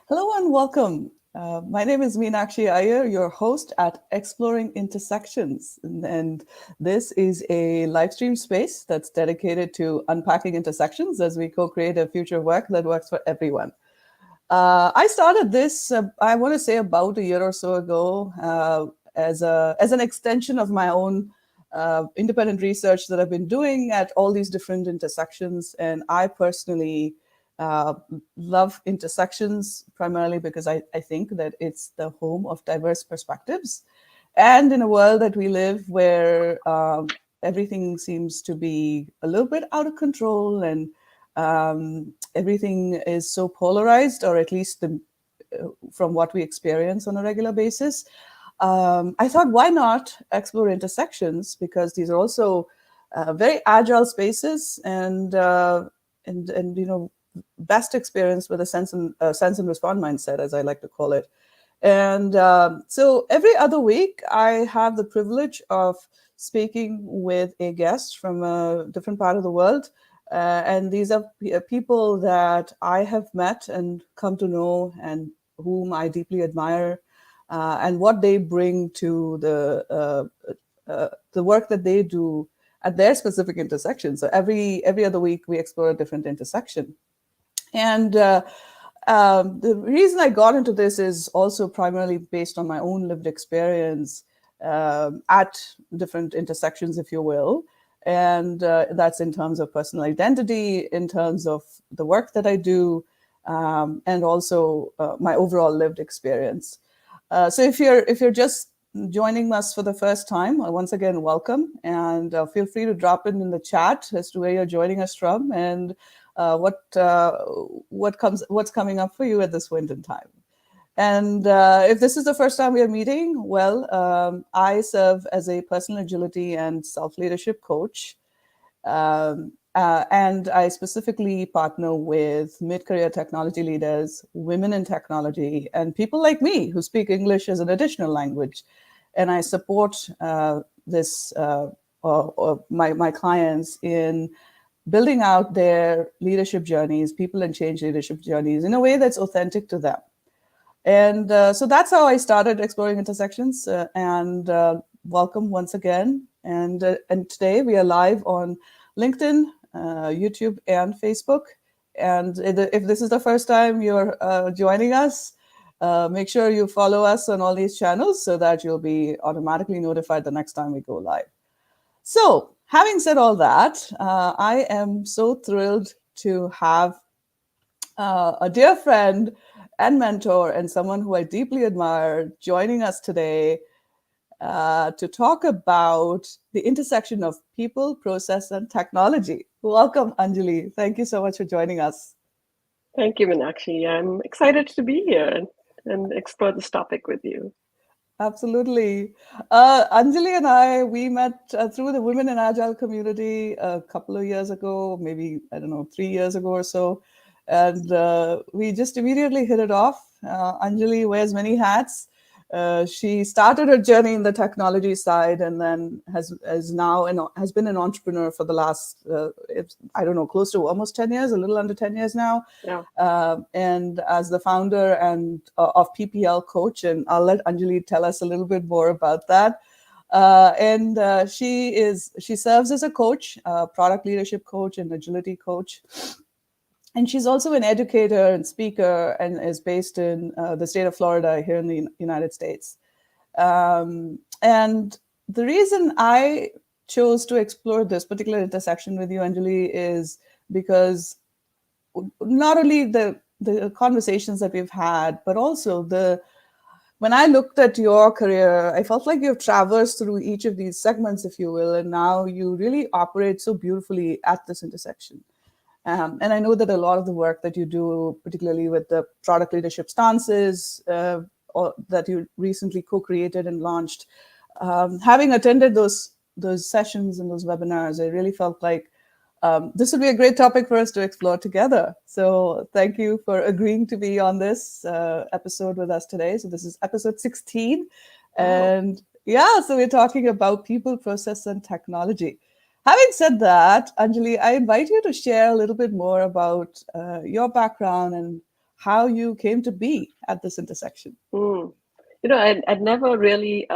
Hello and welcome. My name is Meenakshi Iyer, your host at Exploring Intersections. And this is a live stream space that's dedicated to unpacking intersections as we co create a future of work that works for everyone. I started this, I want to say, about a year or so ago as an extension of my own independent research that I've been doing at all these different intersections. And I personally uh, love intersections primarily because I think that it's the home of diverse perspectives. And in a world that we live where everything seems to be a little bit out of control and everything is so polarized, or at least from what we experience on a regular basis, I thought, why not explore intersections? Because these are also very agile spaces and best experienced with a sense and respond mindset, as I like to call it. And so every other week, I have the privilege of speaking with a guest from a different part of the world. And these are people that I have met and come to know and whom I deeply admire, and what they bring to the work that they do at their specific intersection. So every other week, we explore a different intersection. And the reason I got into this is also primarily based on my own lived experience at different intersections, if you will. And that's in terms of personal identity, in terms of the work that I do, and also my overall lived experience. So if you're just joining us for the first time, once again, welcome, and feel free to drop in the chat as to where you're joining us from and what's coming up for you at this point in time. And if this is the first time we are meeting, well, I serve as a personal agility and self-leadership coach. And I specifically partner with mid-career technology leaders, women in technology, and people like me who speak English as an additional language. And I support my clients in building out their leadership journeys, people and change leadership journeys in a way that's authentic to them. And so that's how I started exploring intersections. And welcome once again. And today we are live on LinkedIn, YouTube, and Facebook. And if this is the first time you're joining us, make sure you follow us on all these channels so that you'll be automatically notified the next time we go live. So, having said all that, I am so thrilled to have a dear friend and mentor and someone who I deeply admire joining us today to talk about the intersection of people, process, and technology. Welcome, Anjali. Thank you so much for joining us. Thank you, Meenakshi. I'm excited to be here and explore this topic with you. Absolutely. Anjali and we met through the Women in Agile community a couple of years ago, maybe, I don't know, 3 years ago or so. And we just immediately hit it off. Anjali wears many hats. She started her journey in the technology side and then has been an entrepreneur for the last, I don't know, close to almost 10 years, a little under 10 years now. Yeah. And as the founder and of PPL Coach, and I'll let Anjali tell us a little bit more about that. And she serves as a coach, product leadership coach, and agility coach. And she's also an educator and speaker, and is based in the state of Florida here in the United States. And the reason I chose to explore this particular intersection with you, Anjali, is because not only the conversations that we've had, but also when I looked at your career, I felt like you've traversed through each of these segments, if you will, and now you really operate so beautifully at this intersection. And I know that a lot of the work that you do, particularly with the product leadership stances that you recently co-created and launched, having attended those sessions and those webinars, I really felt like this would be a great topic for us to explore together. So thank you for agreeing to be on this episode with us today. So this is episode 16. Wow. And yeah, so we're talking about people, process, and technology. Having said that, Anjali, I invite you to share a little bit more about your background and how you came to be at this intersection. Mm. I'd never really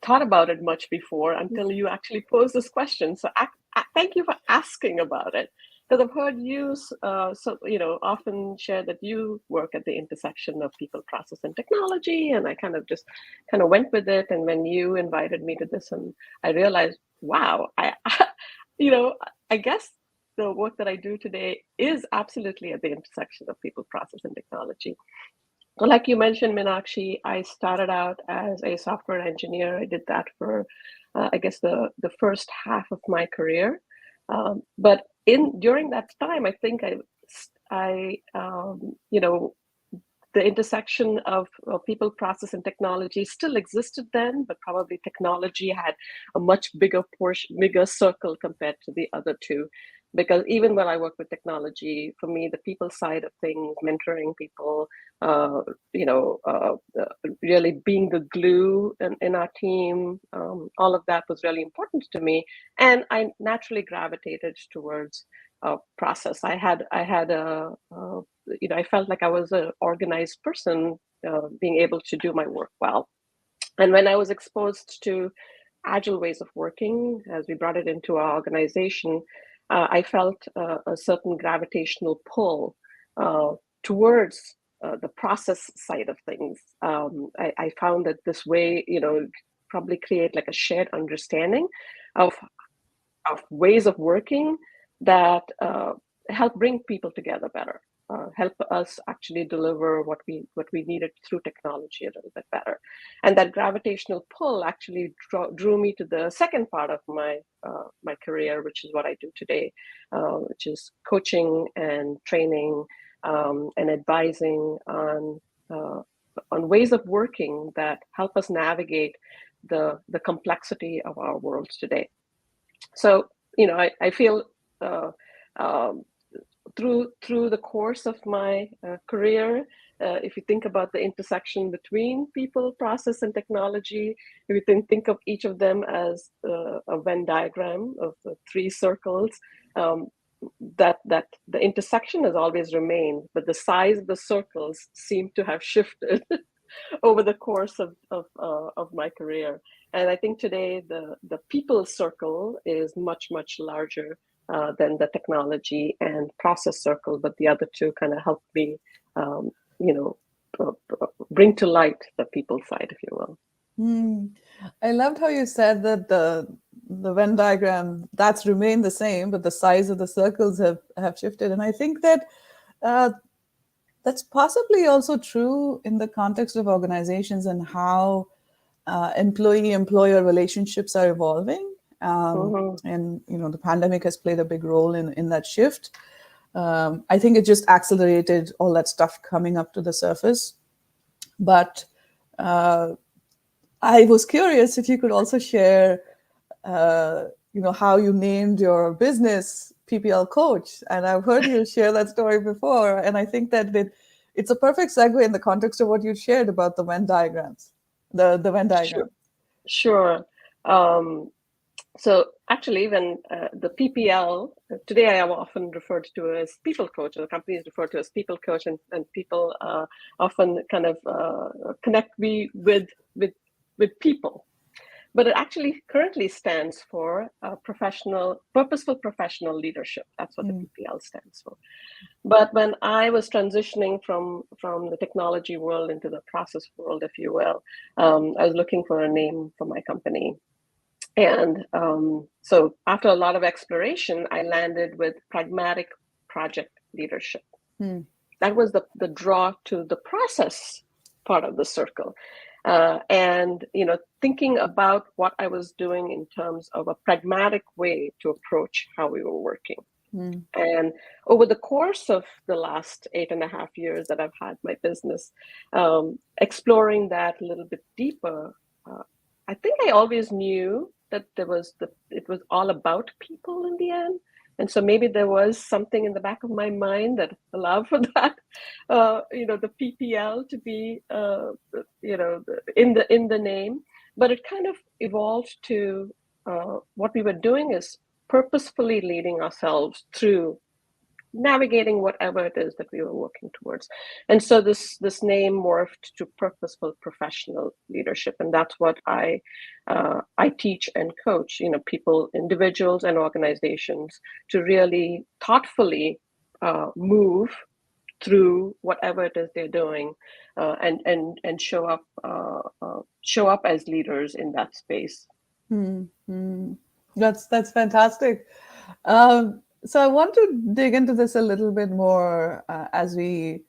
thought about it much before until you actually posed this question. So thank you for asking about it, because I've heard you often share that you work at the intersection of people, process, and technology, and I kind of went with it. And when you invited me to this, and I realized, wow, I guess the work that I do today is absolutely at the intersection of people, process, and technology. Well, like you mentioned, Meenakshi, I started out as a software engineer. I did that for, I guess, the first half of my career. But during that time, I think the intersection of people, process, and technology still existed then, but probably technology had a much bigger bigger circle compared to the other two. Because even when I work with technology, for me, the people side of things, mentoring people, uh, really being the glue in our team, all of that was really important to me. And I naturally gravitated towards process. I felt like I was an organized person, being able to do my work well. And when I was exposed to agile ways of working, as we brought it into our organization, I felt a certain gravitational pull towards the process side of things. I found that this way, probably create like a shared understanding of ways of working that help bring people together better, help us actually deliver what we needed through technology a little bit better. And that gravitational pull actually drew me to the second part of my career, which is what I do today, which is coaching and training, and advising on ways of working that help us navigate the complexity of our world today. So, I feel um, through the course of my career, if you think about the intersection between people, process, and technology, if you think of each of them as a Venn diagram of the three circles, that the intersection has always remained, but the size of the circles seem to have shifted over the course of my career. And I think today the people circle is much, much larger than the technology and process circle, but the other two kind of help me, bring to light the people side, if you will. I loved how you said that the Venn diagram that's remained the same, but the size of the circles have shifted. And I think that that's possibly also true in the context of organizations and how employee-employer relationships are evolving. And the pandemic has played a big role in that shift. I think it just accelerated all that stuff coming up to the surface. But I was curious if you could also share, how you named your business PPL Coach. And I've heard you share that story before. And I think that it's a perfect segue in the context of what you shared about the Venn diagrams, the Venn diagram. Sure. So actually, when the PPL, today I am often referred to as people coach, or the company is referred to as people coach, and people often kind of connect me with people. But it actually currently stands for purposeful professional leadership. That's what the PPL stands for. But when I was transitioning from the technology world into the process world, if you will, I was looking for a name for my company. And so after a lot of exploration, I landed with pragmatic project leadership. That was the draw to the process part of the circle. And thinking about what I was doing in terms of a pragmatic way to approach how we were working. And over the course of the last 8.5 years that I've had my business, exploring that a little bit deeper, I think I always knew that it was all about people in the end. And so maybe there was something in the back of my mind that allowed for that, the PPL to be, in the name. But it kind of evolved to what we were doing is purposefully leading ourselves through navigating whatever it is that we were working towards. And so this name morphed to purposeful professional leadership, and that's what I teach and coach, people, individuals and organizations, to really thoughtfully move through whatever it is they're doing, and show up as leaders in that space. That's fantastic. So I want to dig into this a little bit more as we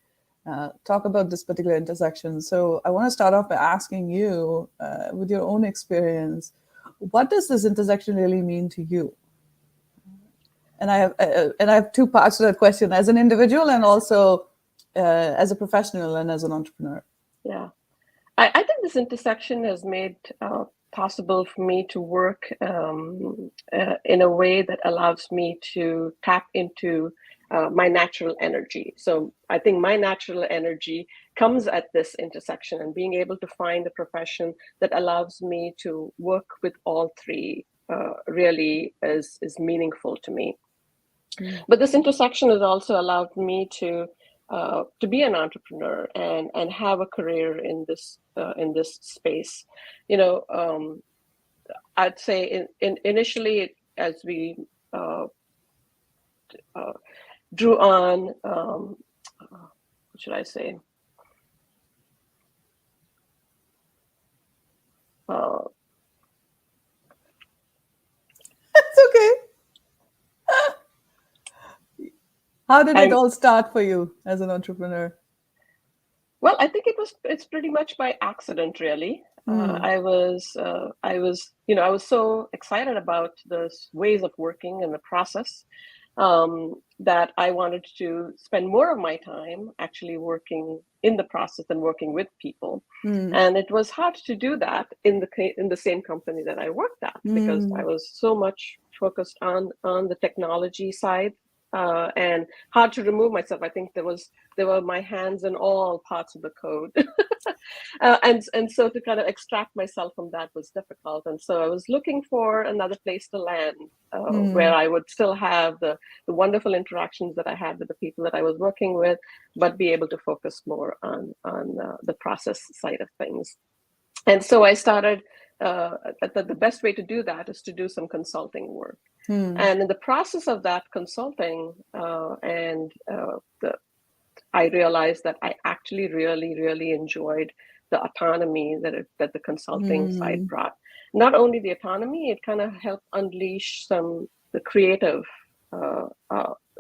talk about this particular intersection. So I want to start off by asking you, with your own experience, what does this intersection really mean to you? And I have two parts to that question: as an individual, and also as a professional and as an entrepreneur. Yeah, I think this intersection has made possible for me to work in a way that allows me to tap into my natural energy. So I think my natural energy comes at this intersection, and being able to find a profession that allows me to work with all three really is meaningful to me. But this intersection has also allowed me to be an entrepreneur and have a career in this space. I'd say initially, as we drew on, what should I say? It's okay. How did it all start for you as an entrepreneur? Well, I think it's pretty much by accident, really. I was so excited about the ways of working and the process, that I wanted to spend more of my time actually working in the process than working with people. And it was hard to do that in the same company that I worked at, because I was so much focused on the technology side, and hard to remove myself. I think there were my hands in all parts of the code. And so to kind of extract myself from that was difficult. And so I was looking for another place to land, where I would still have the wonderful interactions that I had with the people that I was working with, but be able to focus more on the process side of things. And so I started, the best way to do that is to do some consulting work. And in the process of that consulting, I realized that I actually really, really enjoyed the autonomy that the consulting side brought. Not only the autonomy, it kind of helped unleash the creative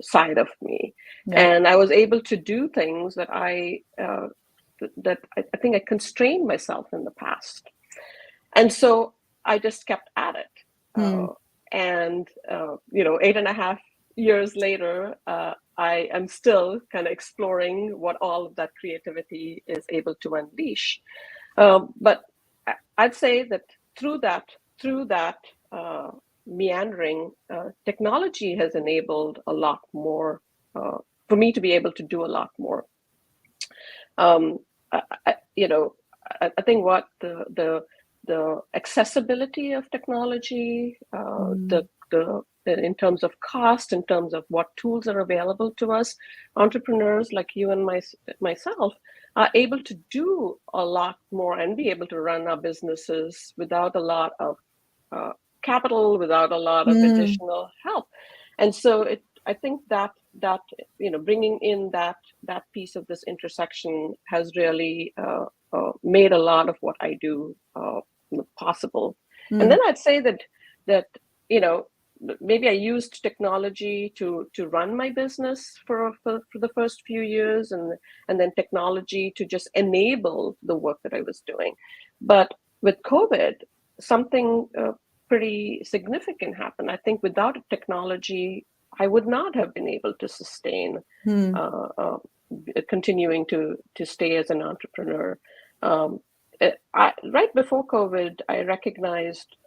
side of me. Yeah. And I was able to do things that I think I constrained myself in the past. And so I just kept at it. And 8.5 years later, I am still kind of exploring what all of that creativity is able to unleash. But I'd say that through that meandering, technology has enabled a lot more for me to be able to do a lot more. I think what the accessibility of technology, in terms of cost, in terms of what tools are available to us, entrepreneurs like you and myself are able to do a lot more and be able to run our businesses without a lot of capital, without a lot of additional help. And so I think that bringing in that piece of this intersection has really made a lot of what I do possible. And then I'd say that maybe I used technology to run my business for the first few years, and then technology to just enable the work that I was doing. But with COVID, something pretty significant happened. I think without technology, I would not have been able to sustain continuing to stay as an entrepreneur. Right before COVID, I recognized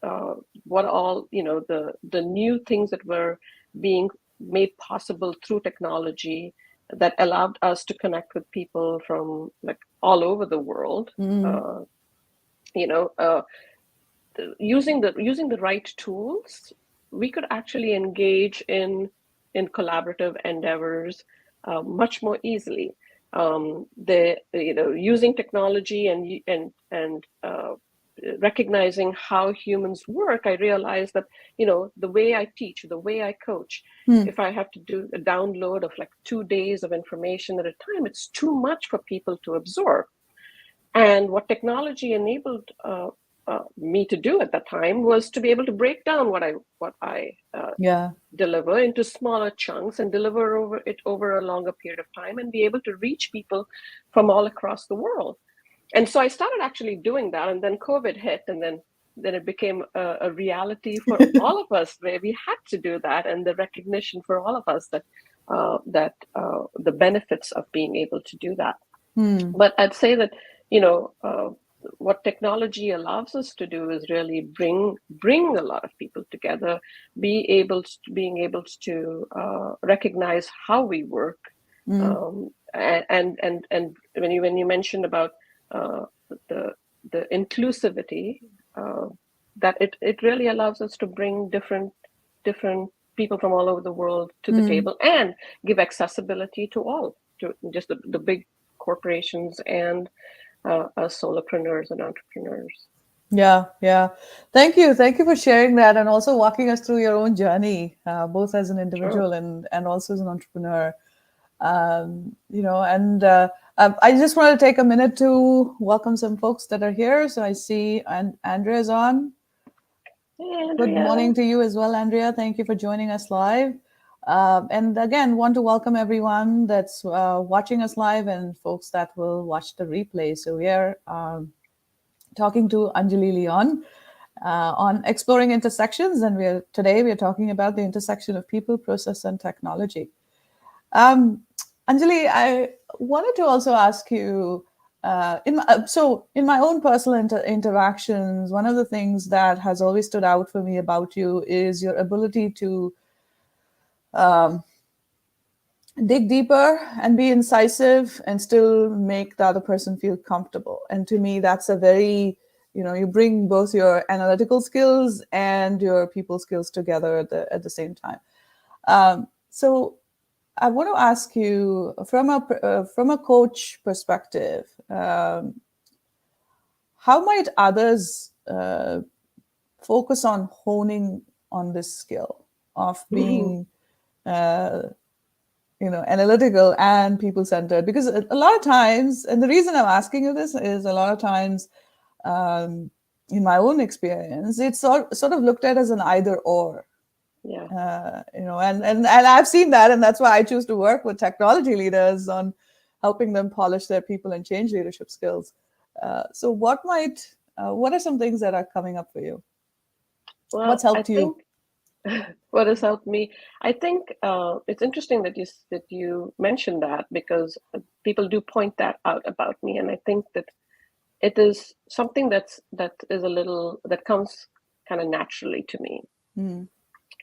what all the new things that were being made possible through technology that allowed us to connect with people from like all over the world. Using the right tools, we could actually engage in in collaborative endeavors much more easily. Using technology and recognizing how humans work, I realized that the way I teach, the way I coach, if I have to do a download of like 2 days of information at a time, it's too much for people to absorb. And what technology enabled me to do at that time was to be able to break down what I deliver into smaller chunks and deliver over a longer period of time and be able to reach people from all across the world. And so I started actually doing that, and then COVID hit, and then it became a reality for all of us where we had to do that, and the recognition for all of us that the benefits of being able to do that. But I'd say that what technology allows us to do is really bring a lot of people together, being able to recognize how we work, and when you mentioned about the inclusivity, that it really allows us to bring different people from all over the world to the table and give accessibility to all, to just the big corporations and solopreneurs and entrepreneurs. Yeah. Thank you for sharing that, and also walking us through your own journey, both as an individual and also as an entrepreneur. I just want to take a minute to welcome some folks that are here. So I see Andrea's on. Hey, good morning to you as well, Andrea. Thank you for joining us live. And again, want to welcome everyone that's watching us live and folks that will watch the replay. So we are talking to Anjali Leon on exploring intersections, and today we are talking about the intersection of people, process, and technology. Anjali, I wanted to also ask you, in my own personal interactions, one of the things that has always stood out for me about you is your ability to dig deeper and be incisive and still make the other person feel comfortable. And to me, that's a very, you bring both your analytical skills and your people skills together at the same time. So I want to ask you, from a coach perspective, how might others focus on honing on this skill of being analytical and people-centered? Because a lot of times, and the reason I'm asking you this is a lot of times, in my own experience, it's sort of looked at as an either or. Yeah. And I've seen that, and that's why I choose to work with technology leaders on helping them polish their people and change leadership skills. So what are some things that are coming up for you? Well, what's helped you? What has helped me? I think it's interesting that you mentioned that, because people do point that out about me, and I think that it is something that comes kind of naturally to me.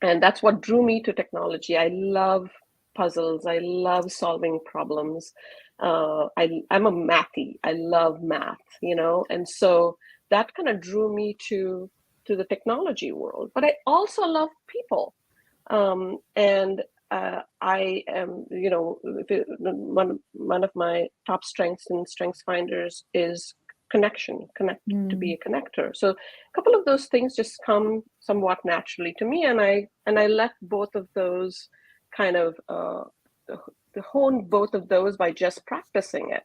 And that's what drew me to technology. I love puzzles. I love solving problems. I'm a mathy. I love math, and so that kind of drew me to the technology world. But I also love people. And I am, one of my top strengths in Strengths Finders is to be a connector. So a couple of those things just come somewhat naturally to me, and I let both of those kind of hone both of those by just practicing it.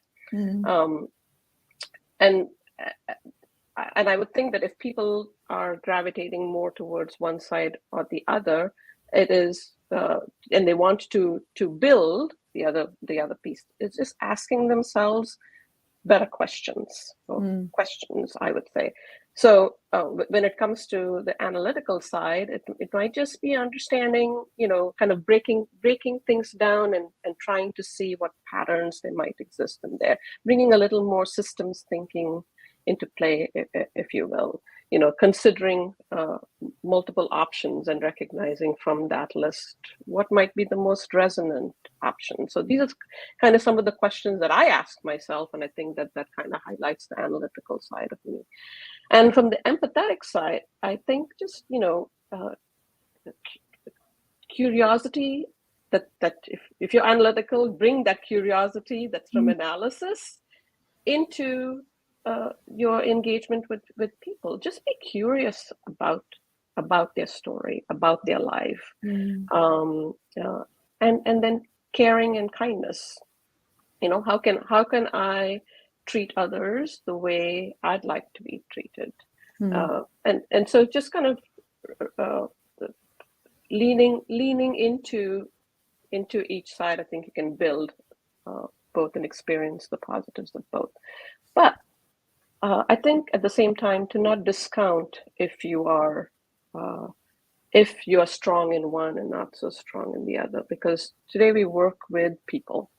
And I would think that if people are gravitating more towards one side or the other, it is, and they want to build the other piece, it's just asking themselves better questions, I would say. So when it comes to the analytical side, it might just be understanding, kind of breaking things down and trying to see what patterns they might exist in there, bringing a little more systems thinking into play, if you will, considering multiple options and recognizing from that list what might be the most resonant option. So these are kind of some of the questions that I ask myself, and I think that kind of highlights the analytical side of me. And from the empathetic side, I think just curiosity that if you're analytical, bring that curiosity that's from analysis into your engagement with people. Just be curious about their story, about their life, and then caring and kindness. How can I treat others the way I'd like to be treated? And so just kind of leaning into each side. I think you can build both and experience the positives of both. But I think at the same time to not discount if you are strong in one and not so strong in the other, because today we work with people.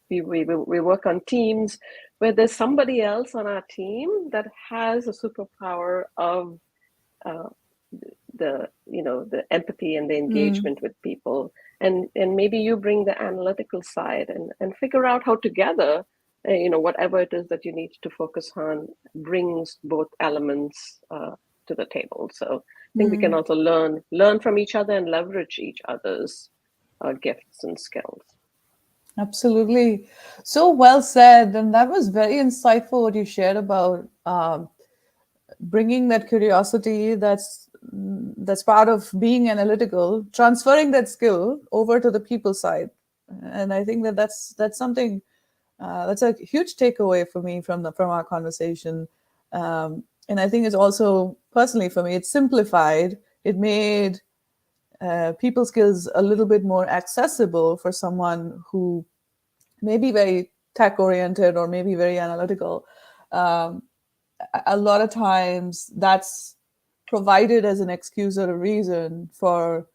We work on teams where there's somebody else on our team that has a superpower of the empathy and the engagement with people, and maybe you bring the analytical side and figure out how together, whatever it is that you need to focus on brings both elements to the table. So I think we can also learn from each other and leverage each other's gifts and skills. Absolutely. So well said. And that was very insightful what you shared about bringing that curiosity that's part of being analytical, transferring that skill over to the people side. And I think that's something that's a huge takeaway for me from our conversation. And I think it's also personally for me, it's simplified. It made people skills a little bit more accessible for someone who may be very tech oriented or maybe very analytical. A lot of times that's provided as an excuse or a reason for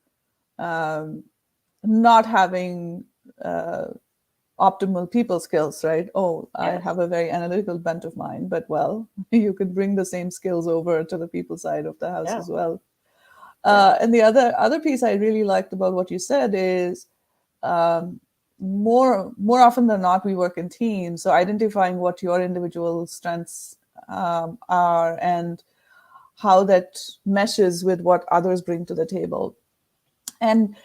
not having optimal people skills, right? Oh, I have a very analytical bent of mind, but well, you could bring the same skills over to the people side of the house as well. And the other piece I really liked about what you said is more often than not, we work in teams. So identifying what your individual strengths are and how that meshes with what others bring to the table. And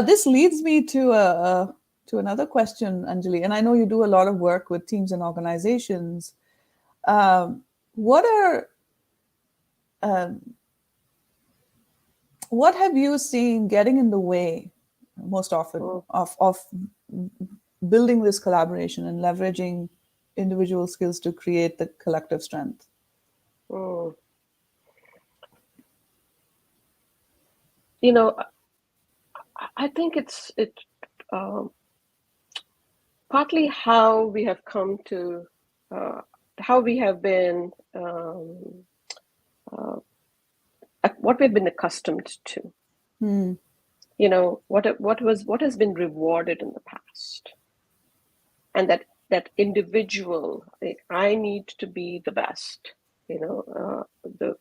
this leads me to another question, Anjali. And I know you do a lot of work with teams and organizations. What have you seen getting in the way most often of building this collaboration and leveraging individual skills to create the collective strength? I think it's partly how we have come to how we have been what we've been accustomed to. What has been rewarded in the past, and that individual, I need to be the best.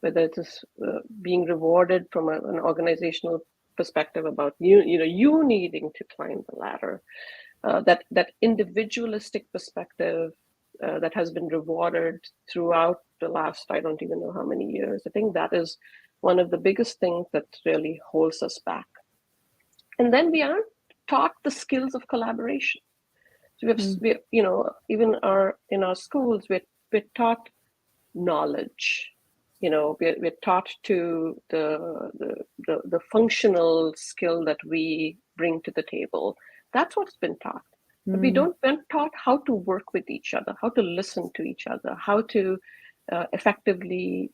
Whether it is being rewarded from an organizational perspective about you needing to climb the ladder, that individualistic perspective that has been rewarded throughout the last, I don't even know how many years. I think that is one of the biggest things that really holds us back. And then we aren't taught the skills of collaboration. So we even in our schools, we're taught knowledge. We're taught to the functional skill that we bring to the table. That's what's been taught. But we're taught how to work with each other, how to listen to each other, how to effectively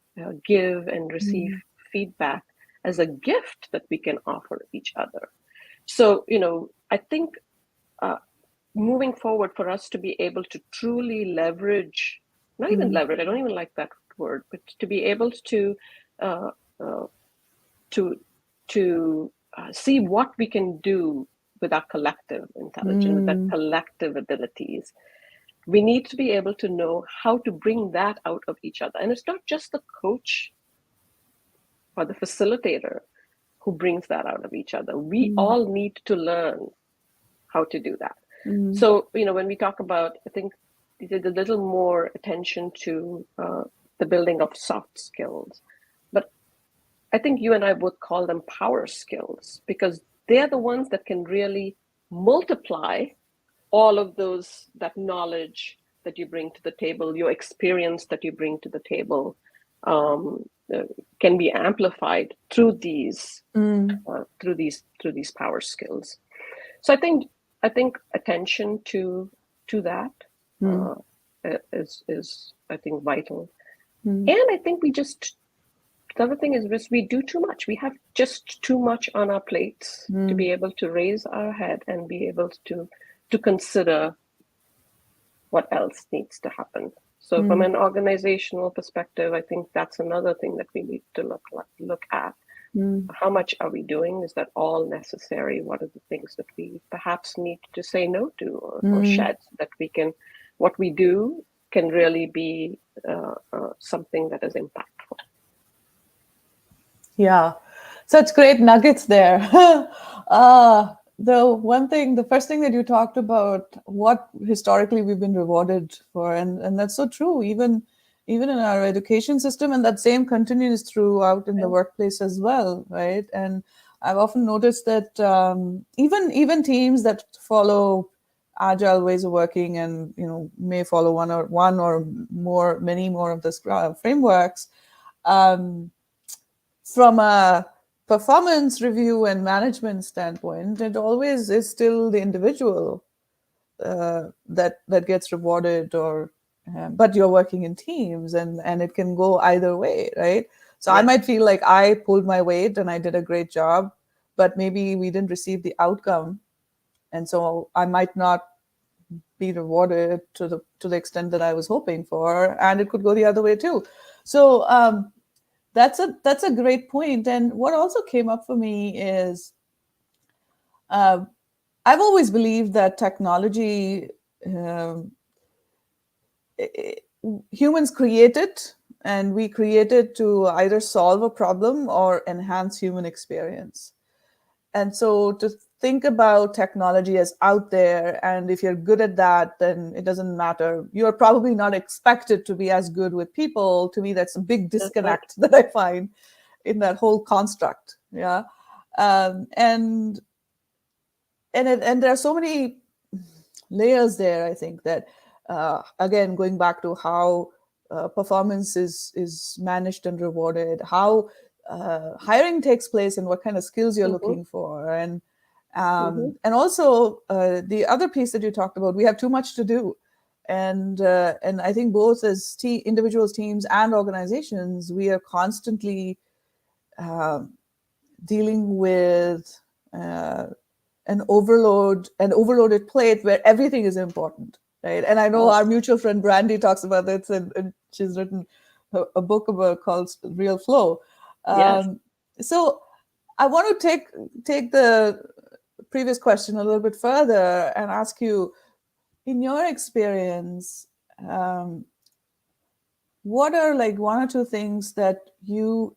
give and receive feedback as a gift that we can offer each other. So, I think moving forward, for us to be able to truly leverage, not even leverage, I don't even like that word, but to be able to see what we can do with our collective intelligence, with our collective abilities. We need to be able to know how to bring that out of each other. And it's not just the coach or the facilitator who brings that out of each other. We all need to learn how to do that. So, when we talk about, I think there's a little more attention to the building of soft skills. But I think you and I both call them power skills, because they're the ones that can really multiply all of that knowledge that you bring to the table, your experience that you bring to the table, can be amplified through these power skills. So I think attention to that is I think vital. And I think the other thing is we do too much. We have just too much on our plates to be able to raise our head and be able to consider what else needs to happen. So from an organizational perspective, I think that's another thing that we need to look at. How much are we doing? Is that all necessary? What are the things that we perhaps need to say no to or shed, so that what we do can really be something that is impactful. Yeah, such great nuggets there. The first thing that you talked about, what historically we've been rewarded for, and that's so true, even in our education system, and that same continues throughout in the workplace as well, right? And I've often noticed that even teams that follow agile ways of working and may follow one or many more of the frameworks, from a performance review and management standpoint, it always is still the individual that gets rewarded, but you're working in teams, and it can go either way, right? So I might feel like I pulled my weight and I did a great job, but maybe we didn't receive the outcome, and so I might not be rewarded to the extent that I was hoping for, and it could go the other way too. So that's a great point. And what also came up for me is I've always believed that technology, humans create it, and we create it to either solve a problem or enhance human experience. And so to think about technology as out there, and if you're good at that, then it doesn't matter. You're probably not expected to be as good with people. To me, that's a big disconnect that I find in that whole construct. Yeah. And there are so many layers there, I think, that again, going back to how performance is managed and rewarded, how hiring takes place, and what kind of skills you're looking for, and also the other piece that you talked about, we have too much to do, and I think both as individuals, teams, and organizations, we are constantly dealing with an overloaded plate where everything is important, right? And I know our mutual friend Brandy talks about this, and she's written a book called Real Flow. So I want to take the previous question a little bit further and ask you, in your experience, what are like one or two things that you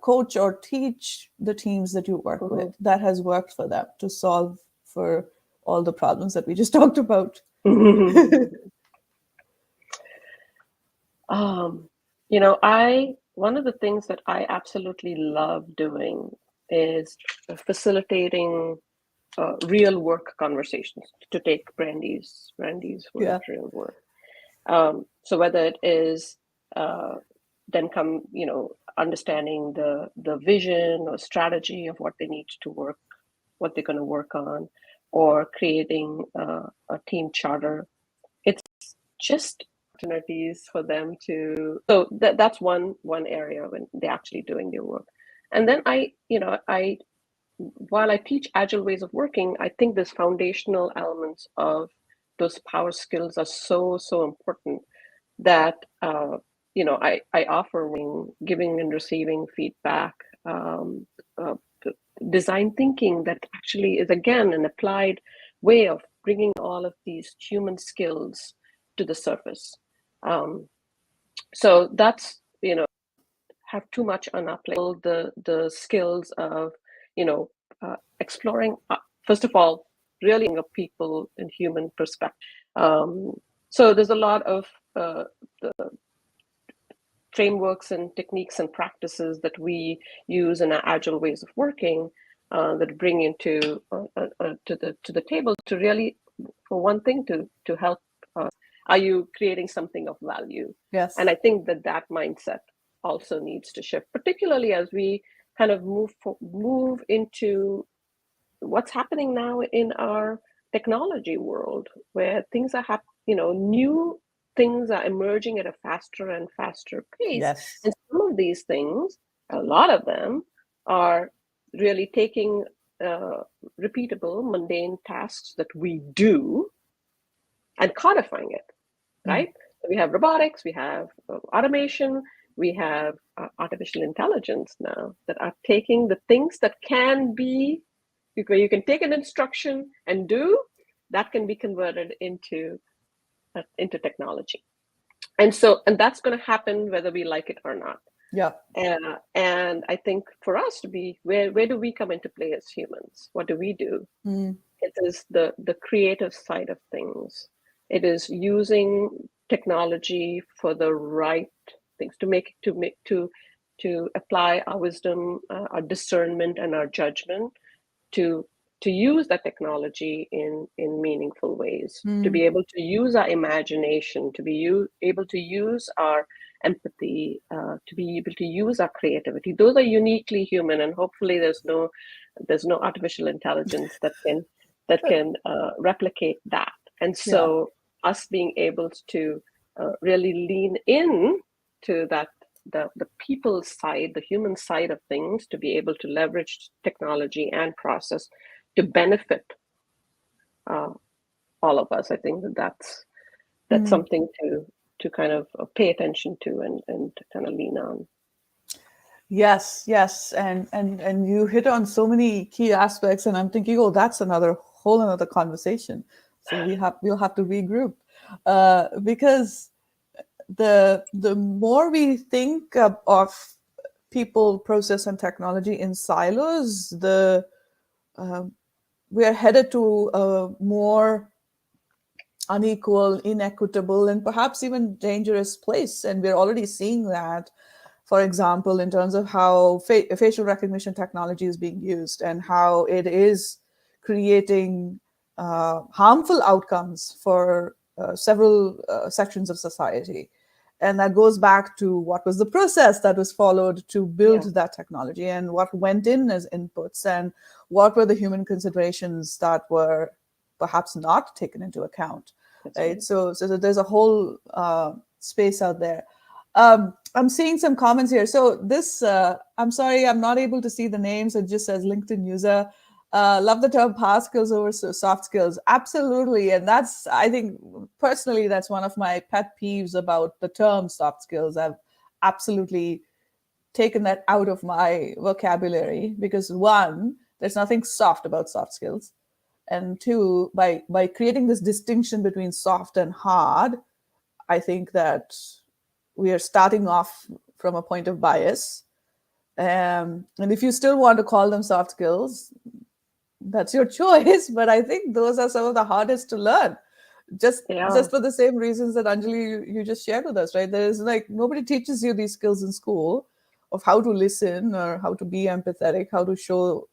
coach or teach the teams that you work with that has worked for them to solve for all the problems that we just talked about? One of the things that I absolutely love doing is facilitating real work conversations, to take Brandy's word, real work. So whether it is then understanding the vision or strategy of what they need to work, what they're going to work on, or creating a team charter, it's just opportunities for them to. So that's one area when they're actually doing their work. And then while I teach agile ways of working, I think these foundational elements of those power skills are so important that I offer giving and receiving feedback, design thinking that actually is, again, an applied way of bringing all of these human skills to the surface. So that's, have too much on our plate. The skills of, exploring, first of all, really of people in human perspective. So there's a lot of the frameworks and techniques and practices that we use in our agile ways of working that bring into to the table to really, for one thing, to help. Are you creating something of value? Yes. And I think that mindset also needs to shift, particularly as we kind of move into what's happening now in our technology world, where things are new things are emerging at a faster and faster pace. Yes. And some of these things, a lot of them, are really taking repeatable, mundane tasks that we do and codifying it, right? So we have robotics, we have automation, we have artificial intelligence now that are taking the things that can be, where you can take an instruction and do, that can be converted into technology. And that's going to happen whether we like it or not. Yeah. And I think for us to be, where do we come into play as humans? What do we do? It is the creative side of things. It is using technology for the right things, to apply our wisdom, our discernment, and our judgment to use that technology in meaningful ways, to be able to use our imagination, to be able to use our empathy, to be able to use our creativity. Those are uniquely human, and hopefully there's no artificial intelligence that can replicate that. And so us being able to really lean in to that, the people side, the human side of things, to be able to leverage technology and process to benefit all of us. I think that's something to kind of pay attention to and to kind of lean on. Yes, and you hit on so many key aspects, and I'm thinking, oh, that's whole another conversation. So we'll have to regroup, because the more we think of people, process, and technology in silos, we are headed to a more unequal, inequitable, and perhaps even dangerous place. And we're already seeing that, for example, in terms of how facial recognition technology is being used and how it is creating harmful outcomes for several sections of society. And that goes back to what was the process that was followed to build that technology, and what went in as inputs, and what were the human considerations that were perhaps not taken into account. Right? So there's a whole space out there. I'm seeing some comments here. So this, I'm sorry, I'm not able to see the names. It just says LinkedIn user. Love the term hard skills over soft skills. Absolutely. And that's, I think, personally, that's one of my pet peeves about the term soft skills. I've absolutely taken that out of my vocabulary because, one, there's nothing soft about soft skills. And two, by creating this distinction between soft and hard, I think that we are starting off from a point of bias. And if you still want to call them soft skills, that's your choice. But I think those are some of the hardest to learn. Just for the same reasons that Anjali, you just shared with us, right? There's nobody teaches you these skills in school of how to listen or how to be empathetic, how to show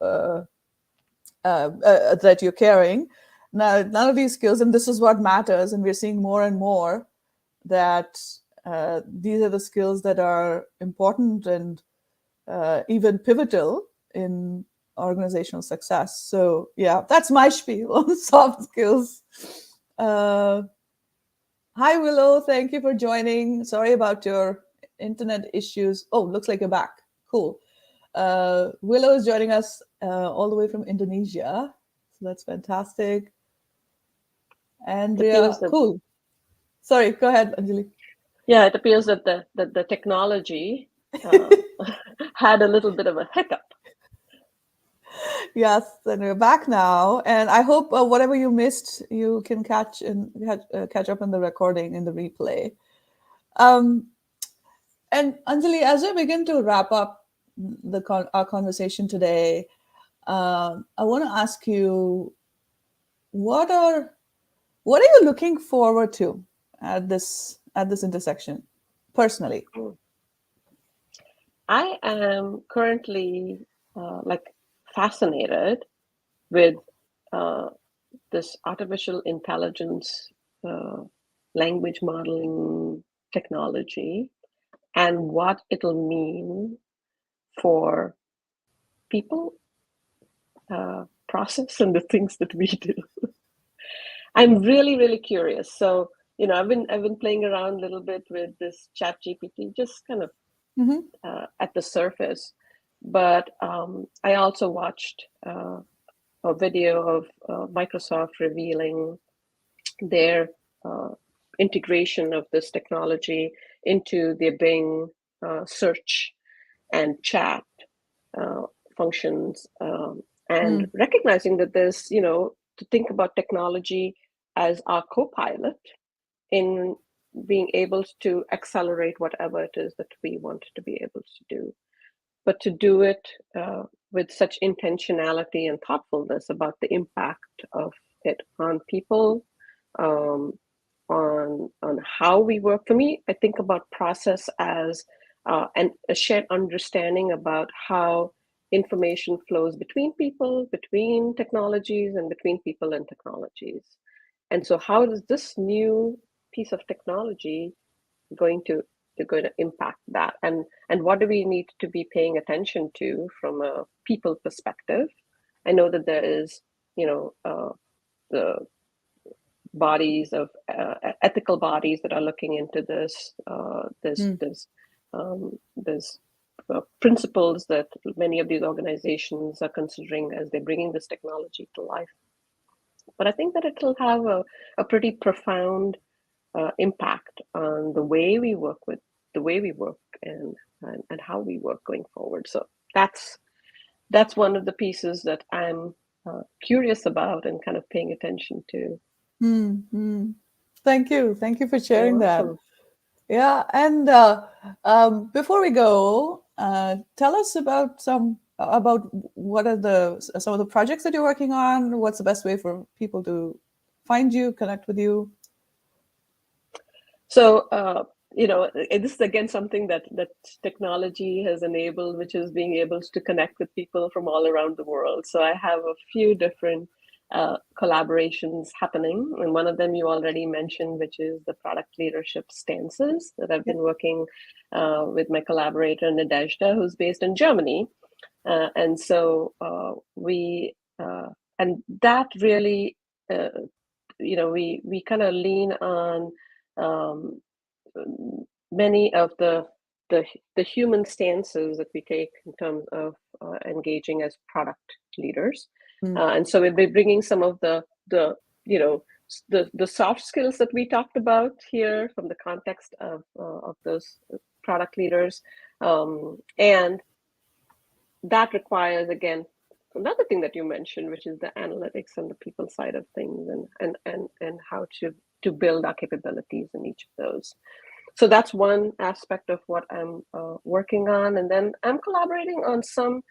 that you're caring. Now, none of these skills, and this is what matters. And we're seeing more and more that these are the skills that are important and even pivotal in organizational success. So yeah, that's my spiel on soft skills. Hi, Willow. Thank you for joining. Sorry about your internet issues. Oh, looks like you're back. Cool. Willow is joining us all the way from Indonesia. So that's fantastic. Andrea, cool. Sorry, go ahead, Anjali. Yeah, it appears that the technology had a little bit of a hiccup. Yes, and we're back now, and I hope whatever you missed, you can catch up in the recording, in the replay. And Anjali, as we begin to wrap up our conversation today, I want to ask you, what are you looking forward to at this intersection, personally? I am currently fascinated with this artificial intelligence language modeling technology and what it'll mean for people, process, and the things that we do. I'm really, really curious. So, I've been playing around a little bit with this Chat GPT, just kind of at the surface. But I also watched a video of Microsoft revealing their integration of this technology into their Bing search and chat functions, and recognizing that there's, to think about technology as our co-pilot in being able to accelerate whatever it is that we want to be able to do, but to do it with such intentionality and thoughtfulness about the impact of it on people, on how we work. For me, I think about process as and a shared understanding about how information flows between people, between technologies, and between people and technologies. And so, how does this new piece of technology going to impact that, and what do we need to be paying attention to from a people perspective? I know that there is, the bodies of ethical bodies that are looking into this. There's principles that many of these organizations are considering as they're bringing this technology to life. But I think that it'll have a pretty profound impact on the way we work and how we work going forward. So that's one of the pieces that I'm curious about and kind of paying attention to. Thank you for sharing that. Yeah, and before we go, tell us about what are some of the projects that you're working on. What's the best way for people to find you, connect with you? So, this is again something that technology has enabled, which is being able to connect with people from all around the world. So I have a few different collaborations happening, and one of them you already mentioned, which is the product leadership stances that I've been working with my collaborator Nadezhda, who's based in Germany, and so we and that really, we kind of lean on many of the human stances that we take in terms of engaging as product leaders, and so we'll be bringing some of the soft skills that we talked about here from the context of those product leaders, and that requires, again, another thing that you mentioned, which is the analytics and the people side of things, and how to build our capabilities in each of those. So that's one aspect of what I'm working on. And then I'm collaborating on some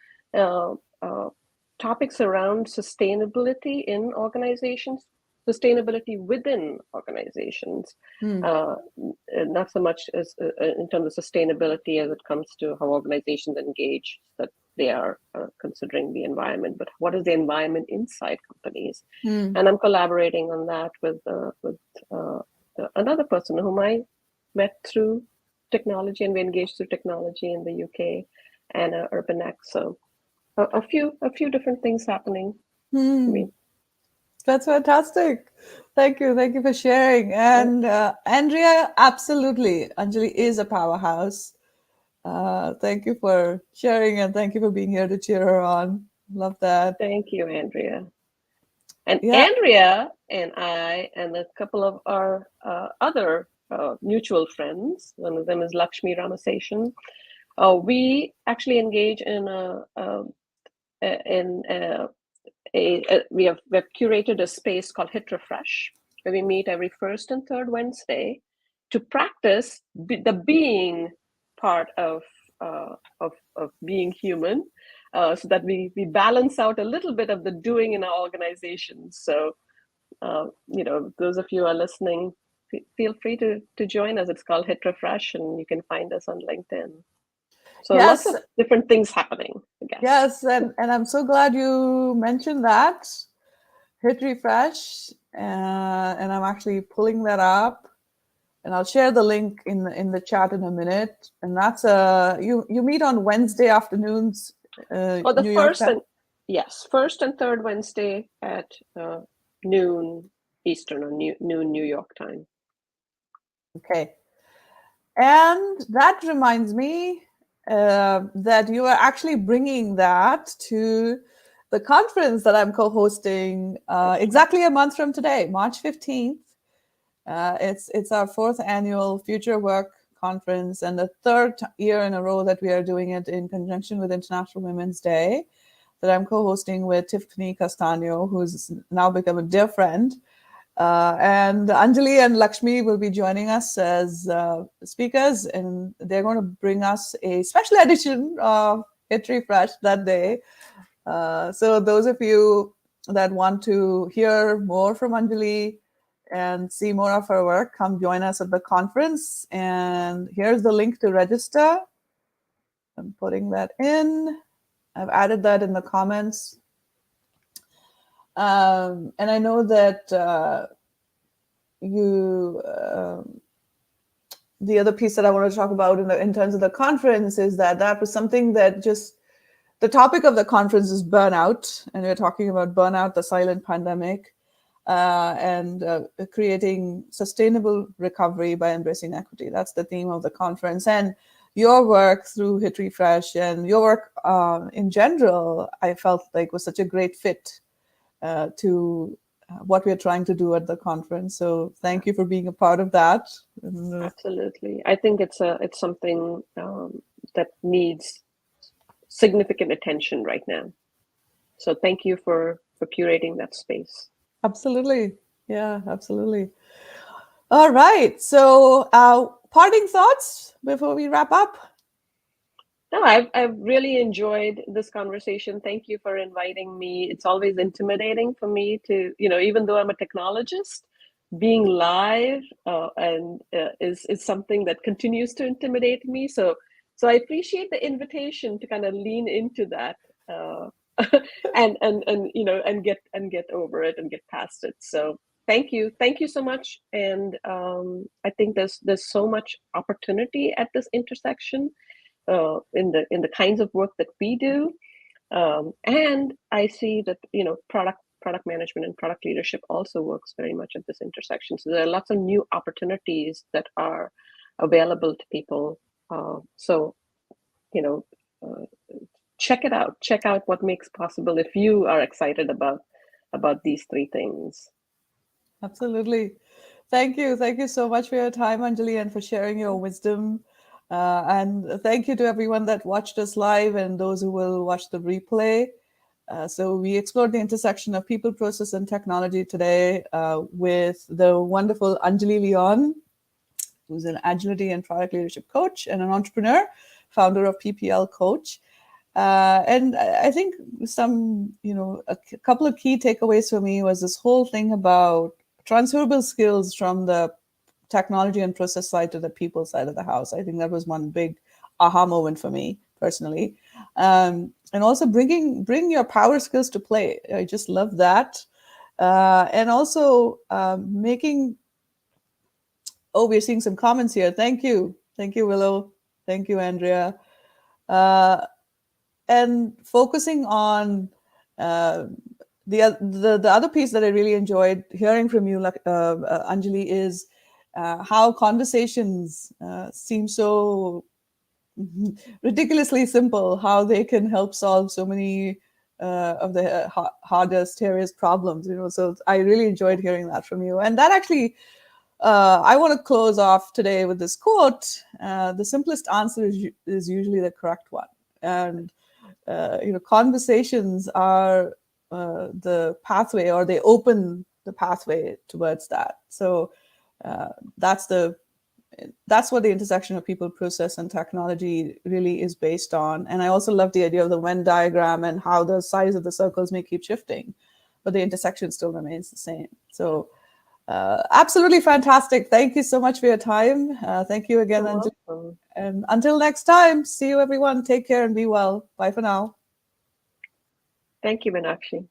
topics around sustainability in organizations, sustainability within organizations, not so much as in terms of sustainability as it comes to how organizations engage, that they are considering the environment, but what is the environment inside companies? And I'm collaborating on that with another person whom I met through technology, and we engaged through technology in the UK, and UrbanX. So a few different things happening. That's fantastic. Thank you for sharing. And Andrea, absolutely, Anjali is a powerhouse. Thank you for sharing, and thank you for being here to cheer her on. Love that. Thank you, Andrea. And Andrea and I and a couple of our other mutual friends, one of them is Lakshmi Ramaseshan, we actually engage in we have curated a space called HitRefresh, where we meet every first and third Wednesday to practice the being part of being human, so that we balance out a little bit of the doing in our organizations. So, those of you who are listening, feel free to join us. It's called HitRefresh, and you can find us on LinkedIn. So lots Yes, of different things happening, I guess. yes, and I'm so glad you mentioned that. HitRefresh, and I'm actually pulling that up, and I'll share the link in the chat in a minute. And that's you meet on Wednesday afternoons, Oh, the New York first time. and yes, first and third Wednesday at noon Eastern or noon New York time. Okay, and that reminds me that you are actually bringing that to the conference that I'm co-hosting exactly a month from today, March 15th. It's our fourth annual Future Work Conference and the third year in a row that we are doing it in conjunction with International Women's Day, that I'm co-hosting with Tiffany Castano, who's now become a dear friend. And Anjali and Lakshmi will be joining us as speakers, and they're going to bring us a special edition of HitRefresh that day. So those of you that want to hear more from Anjali and see more of her work, come join us at the conference. And here's the link to register. I'm putting that in. I've added that in the comments. And I know that the other piece that I want to talk about in terms of the conference is that was something that just, the topic of the conference is burnout, and we're talking about burnout, the silent pandemic, and creating sustainable recovery by embracing equity. That's the theme of the conference. And your work through HitRefresh and your work in general, I felt like was such a great fit to what we're trying to do at the conference. So thank you for being a part of that. Absolutely. I think it's something that needs significant attention right now. So thank you for curating that space. Absolutely. Yeah, absolutely. All right. So parting thoughts before we wrap up? No, I've really enjoyed this conversation. Thank you for inviting me. It's always intimidating for me to, even though I'm a technologist, being live is something that continues to intimidate me. So I appreciate the invitation to kind of lean into that and get over it and get past it. So thank you so much. And I think there's so much opportunity at this intersection in the kinds of work that we do, and I see that product management and product leadership also works very much at this intersection. So there are lots of new opportunities that are available to people. So check it out. Check out what makes possible if you are excited about these three things. Absolutely. Thank you. Thank you so much for your time, Anjali, and for sharing your wisdom. And thank you to everyone that watched us live and those who will watch the replay. So we explored the intersection of people, process, and technology today with the wonderful Anjali Leon, who's an agility and product leadership coach and an entrepreneur, founder of PPL Coach. And I think a couple of key takeaways for me was this whole thing about transferable skills from the technology and process side to the people side of the house. I think that was one big aha moment for me personally. And also bring your power skills to play. I just love that. And also making, we're seeing some comments here. Thank you. Thank you, Willow. Thank you, Andrea. And focusing on the other piece that I really enjoyed hearing from you, Anjali, is how conversations seem so ridiculously simple, how they can help solve so many of the hardest, scariest problems. So I really enjoyed hearing that from you. And that actually, I want to close off today with this quote: "The simplest answer is usually the correct one." And conversations are the pathway, or they open the pathway towards that. So that's what the intersection of people, process, and technology really is based on. And I also love the idea of the Venn diagram and how the size of the circles may keep shifting, but the intersection still remains the same. So Absolutely fantastic. Thank you so much for your time. Thank you again, You're Anjali. welcome. And until next time, see you everyone. Take care and be well. Bye for now. Thank you, Meenakshi.